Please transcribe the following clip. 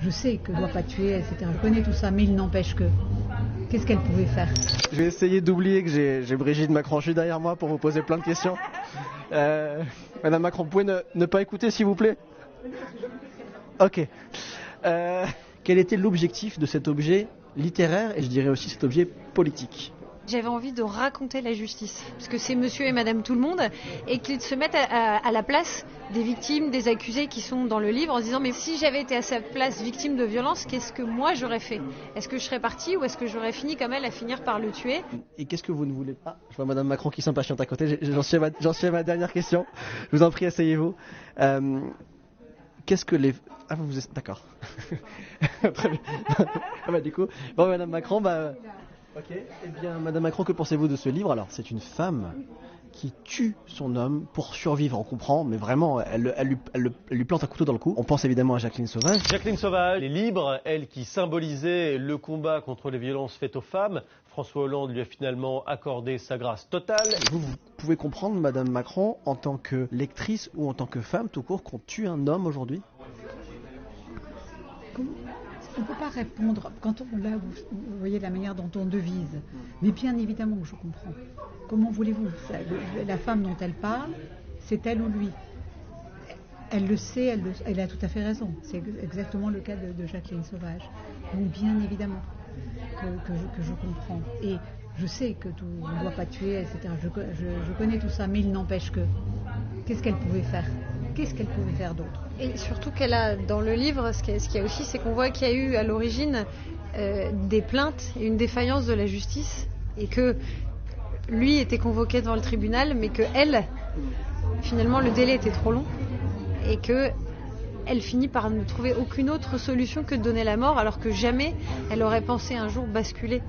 Je sais que je ne dois pas tuer, etc. Je connais tout ça, mais il n'empêche que... Qu'est-ce qu'elle pouvait faire? Je vais essayer d'oublier que j'ai Brigitte Macron derrière moi pour vous poser plein de questions. Madame Macron, vous pouvez ne pas écouter s'il vous plaît? Ok. Quel était l'objectif de cet objet littéraire et je dirais aussi cet objet politique? J'avais envie de raconter la justice, parce que c'est monsieur et madame tout le monde, et qu'ils se mettent à la place des victimes, des accusés qui sont dans le livre, en se disant mais si j'avais été à sa place victime de violence, qu'est-ce que moi j'aurais fait? Est-ce que je serais partie ou est-ce que j'aurais fini comme elle à finir par le tuer? Et qu'est-ce que vous ne voulez pas? Je vois madame Macron qui s'impatiente à côté, j'en suis à ma dernière question. Je vous en prie, asseyez-vous. Qu'est-ce que les... Ah, vous êtes... D'accord. Très bien. Ah bah du coup, bon madame Macron, ok. Eh bien, madame Macron, que pensez-vous de ce livre? Alors, c'est une femme qui tue son homme pour survivre, on comprend, mais vraiment, elle lui plante un couteau dans le cou. On pense évidemment à Jacqueline Sauvage. Jacqueline Sauvage est libre, elle qui symbolisait le combat contre les violences faites aux femmes. François Hollande lui a finalement accordé sa grâce totale. Vous pouvez comprendre, madame Macron, en tant que lectrice ou en tant que femme, tout court, qu'on tue un homme aujourd'hui? On ne peut pas répondre quand là, vous voyez la manière dont on devise. Mais bien évidemment que je comprends. Comment voulez-vous? La femme dont elle parle, c'est elle ou lui. Elle le sait, elle a tout à fait raison. C'est exactement le cas de Jacqueline Sauvage. Donc bien évidemment que je comprends. Et je sais que on ne doit pas tuer, etc. Je connais tout ça, mais il n'empêche que... Qu'est-ce qu'elle pouvait faire? Qu'est-ce qu'elle pouvait faire d'autre? Et surtout qu'elle a, dans le livre, ce qu'il y a aussi, c'est qu'on voit qu'il y a eu à l'origine des plaintes et une défaillance de la justice, et que lui était convoqué devant le tribunal, mais que elle, finalement, le délai était trop long, et que elle finit par ne trouver aucune autre solution que de donner la mort, alors que jamais elle aurait pensé un jour basculer